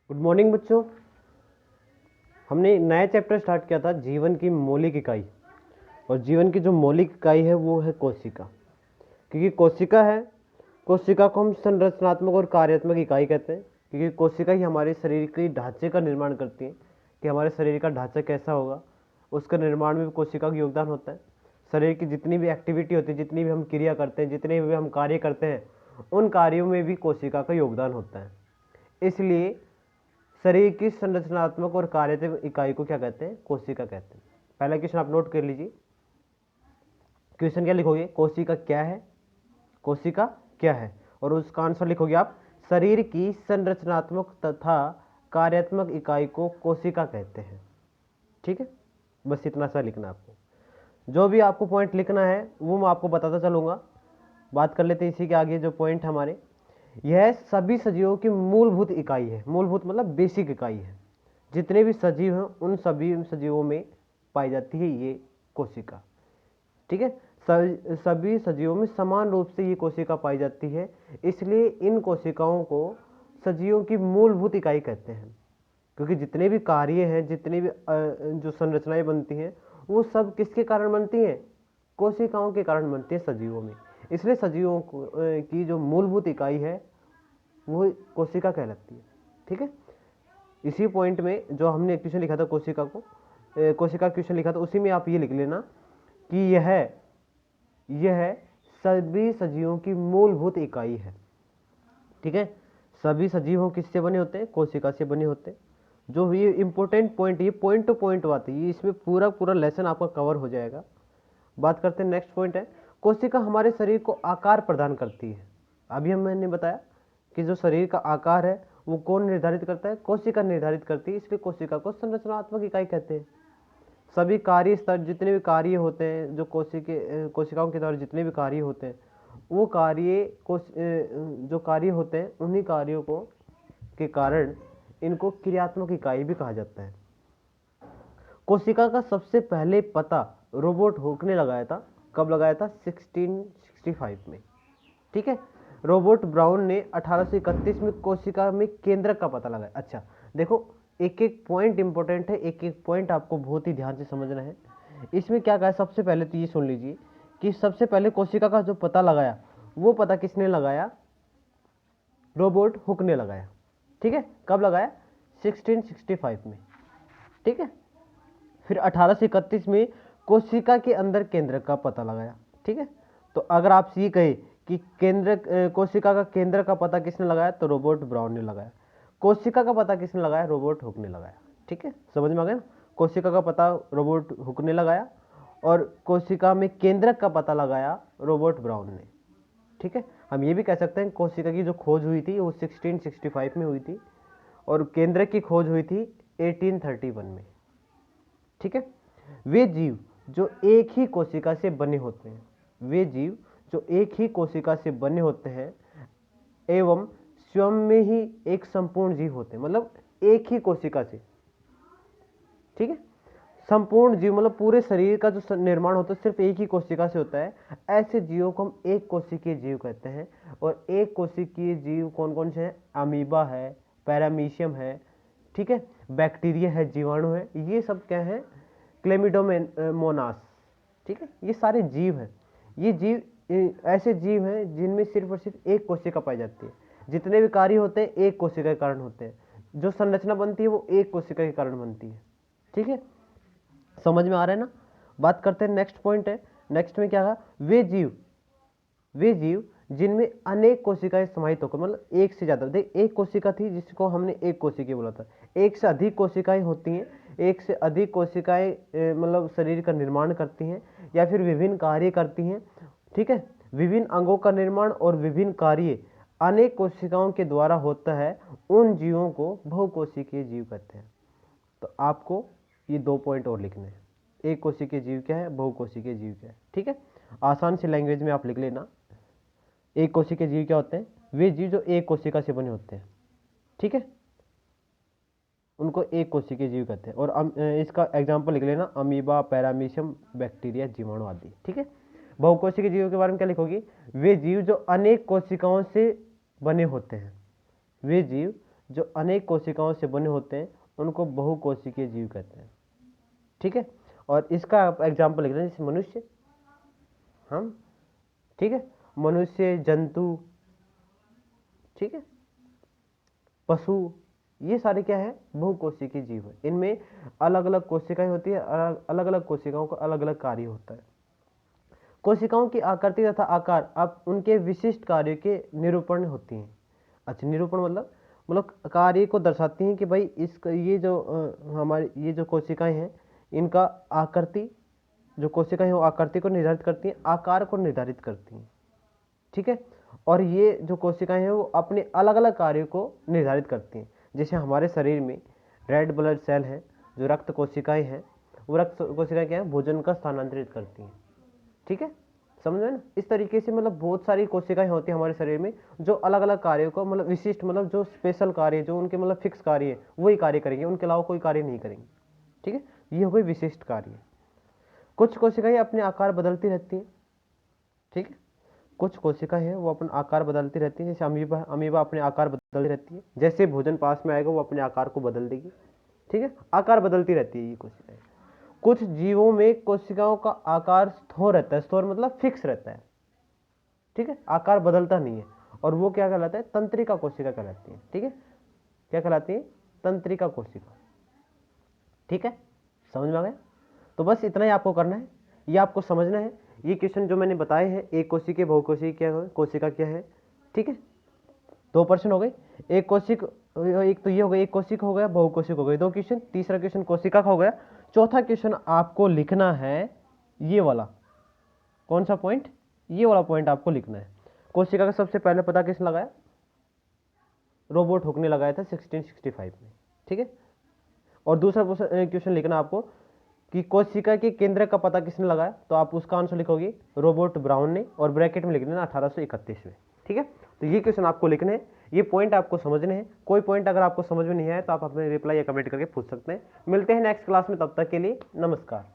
Good morning बच्चों। हमने नया चैप्टर स्टार्ट किया था जीवन की मौलिक इकाई। और जीवन की जो मौलिक इकाई है वो है कोशिका। क्योंकि कोशिका है, कोशिका को हम संरचनात्मक और कार्यात्मक इकाई कहते हैं। क्योंकि कोशिका ही हमारे शरीर के ढांचे का निर्माण करती है कि हमारे शरीर का ढांचा कैसा होगा, उसका निर्माण में भी कोशिका का योगदान होता है। शरीर की जितनी भी एक्टिविटी होती है, जितनी भी हम क्रिया करते हैं, जितने भी हम कार्य करते हैं, उन कार्यों में भी कोशिका का योगदान होता है। इसलिए शरीर की संरचनात्मक और कार्यात्मक इकाई को क्या कहते हैं? कोशिका कहते हैं। पहला क्वेश्चन आप नोट कर लीजिए। क्वेश्चन क्या लिखोगे? कोशिका क्या है, कोशिका क्या है, और उसका आंसर लिखोगे आप शरीर की संरचनात्मक तथा कार्यात्मक इकाई को कोशिका कहते हैं। ठीक है, बस इतना सा लिखना आपको। जो भी आपको पॉइंट लिखना है वो मैं आपको बताता चलूंगा। बात कर लेते हैं इसी के आगे जो पॉइंट हमारे। यह सभी सजीवों की मूलभूत इकाई है। मूलभूत मतलब बेसिक इकाई है। जितने भी सजीव हैं उन सभी सजीवों में पाई जाती है ये कोशिका। ठीक है, सभी सजीवों में समान रूप से ये कोशिका पाई जाती है। इसलिए इन कोशिकाओं को सजीवों की मूलभूत इकाई कहते हैं। क्योंकि जितने भी कार्य हैं, जितने भी जो संरचनाएं बनती हैं, वो सब किसके कारण बनती हैं? कोशिकाओं के कारण बनती है सजीवों में। इसलिए सजीवों की जो मूलभूत इकाई है वो कोशिका कहलाती है। ठीक है, इसी पॉइंट में जो हमने क्वेश्चन लिखा था कोशिका को, कोशिका क्वेश्चन लिखा था, उसी में आप ये लिख लेना कि यह सभी सजीवों की मूलभूत इकाई है। ठीक है, सभी सजीव किससे बने होते हैं? कोशिका से बने होते हैं। जो ये इंपॉर्टेंट पॉइंट, ये पॉइंट टू पॉइंट बात है, ये इसमें पूरा पूरा लेसन आपका कवर हो जाएगा। बात करते हैं, नेक्स्ट पॉइंट है कोशिका हमारे शरीर को आकार प्रदान करती है। अभी मैंने बताया कि जो शरीर का आकार है वो कौन निर्धारित करता है? कोशिका निर्धारित करती है। इसलिए कोशिका को संरचनात्मक इकाई कहते हैं। सभी कार्य स्तर, जितने भी कार्य होते हैं, जो कोशिकाओं के द्वारा जितने भी कार्य होते हैं, वो जो कार्य होते हैं, उन्हीं कार्यों को के कारण इनको क्रियात्मक इकाई भी कहा जाता है। कोशिका का सबसे पहले पता रोबर्ट हुक ने लगाया था। कब लगाया था? 1665 में। ठीक है, रॉबर्ट ब्राउन ने 1831 में कोशिका में केंद्रक का पता लगाया। अच्छा देखो, एक एक पॉइंट इंपॉर्टेंट है, एक एक पॉइंट आपको बहुत ही ध्यान से समझना है। इसमें क्या कहा है? सबसे पहले तो ये सुन लीजिए कि सबसे पहले कोशिका का जो पता लगाया, वो पता किसने लगाया? रॉबर्ट हुक ने लगाया। ठीक है, कब लगाया? 1665 में। ठीक है, फिर 1831 में कोशिका के अंदर केंद्रक का पता लगाया। ठीक है, तो अगर आप ये कहे कि कोशिका का केंद्र का पता किसने लगाया, तो रॉबर्ट ब्राउन ने लगाया। कोशिका का पता किसने लगाया? रॉबर्ट हुक ने लगाया। ठीक है, समझ में आ गया ना? कोशिका का पता रॉबर्ट हुक ने लगाया और कोशिका में केंद्रक का पता लगाया रॉबर्ट ब्राउन ने। ठीक है, हम ये भी कह सकते हैं कोशिका की जो खोज हुई थी वो 1665 में हुई थी और केंद्रक की खोज हुई थी 1831 में। ठीक है, वे जीव जो एक ही कोशिका से बने होते हैं, वे जीव जो एक ही कोशिका से बने होते हैं एवं स्वयं में ही एक संपूर्ण जीव होते हैं, मतलब एक ही कोशिका से। ठीक है, संपूर्ण जीव मतलब पूरे शरीर का जो निर्माण होता है सिर्फ एक ही कोशिका से होता है। ऐसे जीवों को हम एक कोशिकीय जीव कहते हैं। और एक कोशिकीय जीव कौन कौन से हैं? अमीबा है, पैरामीशियम है, ठीक है, बैक्टीरिया है, जीवाणु है, ये सब क्या है? क्लेमिडोमोनास। ठीक है, ये सारे जीव हैं। ये जीव ऐसे जीव हैं जिनमें सिर्फ और सिर्फ एक कोशिका पाई जाती है। जितने भी कार्य होते हैं एक कोशिका के कारण होते हैं। जो संरचना बनती है वो एक कोशिका के कारण बनती है। ठीक है, समझ में आ रहा है ना? बात करते हैं, नेक्स्ट पॉइंट है। नेक्स्ट में क्या कहा? वे जीव जिनमें अनेक कोशिकाएं समाहित होकर, मतलब एक से ज्यादा, देख एक कोशिका थी जिसको हमने एक कोशिकीय बोला था, एक से अधिक कोशिकाएं होती हैं। एक से अधिक कोशिकाएं मतलब शरीर का निर्माण करती हैं या फिर विभिन्न कार्य करती हैं। ठीक है, विभिन्न अंगों का निर्माण और विभिन्न कार्य अनेक कोशिकाओं के द्वारा होता है। उन जीवों को बहुकोशिकीय जीव कहते हैं। तो आपको ये दो पॉइंट और लिखने हैं। एक कोशिकीय जीव क्या है, बहुकोशिकीय जीव क्या है। ठीक है, आसान सी लैंग्वेज में आप लिख लेना। एक कोशिकीय जीव क्या होते हैं? वे जीव जो एक कोशिका से बने होते हैं। ठीक है, उनको एक कोशिकीय जीव कहते हैं। और इसका एग्जाम्पल लिख लेना, अमीबा, पैरामीशियम, बैक्टीरिया, जीवाणु आदि। ठीक है, बहुकोशिकीय जीवों के बारे में क्या लिखोगी? वे जीव जो अनेक कोशिकाओं से बने होते हैं। वे जीव जो अनेक कोशिकाओं से बने होते हैं उनको बहुकोशिकीय जीव कहते हैं। ठीक है, और इसका आप एग्जाम्पल लिख रहे हैं, जैसे मनुष्य, हम, ठीक है, मनुष्य, जंतु, ठीक है, पशु, ये सारे क्या है, बहुकोशिकीय जीव है। इनमें अलग अलग कोशिकाएं होती है, अलग अलग कोशिकाओं का अलग अलग कार्य होता है। कोशिकाओं की आकृति तथा आकार अब उनके विशिष्ट कार्य के निरूपण होती हैं। अच्छा, निरूपण मतलब कार्य को दर्शाती हैं कि भाई इस ये जो हमारी ये जो कोशिकाएं हैं, इनका आकृति, जो कोशिकाएं हैं वो आकृति को निर्धारित करती हैं, आकार को निर्धारित करती हैं। ठीक है, और ये जो कोशिकाएं हैं वो अपने अलग अलग कार्यों को निर्धारित करती हैं। जैसे हमारे शरीर में रेड ब्लड सेल है, जो रक्त कोशिकाएं हैं, वो रक्त कोशिकाएं क्या है, भोजन का स्थानांतरित करती हैं। ठीक है, समझ में ना। इस तरीके से मतलब बहुत सारी कोशिकाएं होती हैं हमारे शरीर में जो अलग अलग कार्यों को मतलब विशिष्ट, मतलब जो स्पेशल कार्य, जो उनके मतलब फिक्स कार्य है वही कार्य करेंगे, उनके अलावा कोई कार्य नहीं करेंगे। ठीक है, ये हो गई विशिष्ट कार्य। कुछ कोशिकाएं अपने आकार बदलती रहती हैं। ठीक है, कुछ कोशिकाएं हैं वो अपना आकार बदलती रहती हैं, जैसे अमीबा अपने आकार बदलती रहती है, जैसे भोजन पास में आएगा वो अपने आकार को बदल देगी। ठीक है, आकार बदलती रहती है ये कोशिकाएं। कुछ जीवों में कोशिकाओं का आकार स्थूल रहता है, स्थूल मतलब फिक्स रहता है। ठीक है, आकार बदलता नहीं है, और वो क्या कहलाता है, तंत्रिका कोशिका कहलाती है। ठीक है, क्या कहलाती है, तंत्रिका कोशिका। ठीक है, समझ में आ गया। तो बस इतना ही आपको करना है, ये आपको समझना है। ये क्वेश्चन जो मैंने बताए हैं, एक कोशिकीय बहुकोशिकीय क्या है, कोशिका क्या है। ठीक है, 2 प्रश्न हो गए, एक कोशिक, एक तो ये हो गया, एक कोशिक हो गया, बहुकोशिक हो गए 2 क्वेश्चन। तीसरा क्वेश्चन कोशिका का हो गया। चौथा क्वेश्चन आपको लिखना है ये वाला, कौन सा पॉइंट, ये वाला पॉइंट आपको लिखना है। कोशिका का सबसे पहले पता किसने लगाया, रोबोट हुक ने लगाया था 1665 में। ठीक है, और दूसरा क्वेश्चन लिखना आपको कि कोशिका के केंद्र का पता किसने लगाया, तो आप उसका आंसर लिखोगे रोबर्ट ब्राउन ने, और ब्रैकेट में लिख देना 1831 में। ठीक है, तो ये क्वेश्चन आपको लिखने हैं, ये पॉइंट आपको समझने हैं। कोई पॉइंट अगर आपको समझ में नहीं आया तो आप अपने रिप्लाई या कमेंट करके पूछ सकते हैं। मिलते हैं नेक्स्ट क्लास में, तब तक के लिए नमस्कार।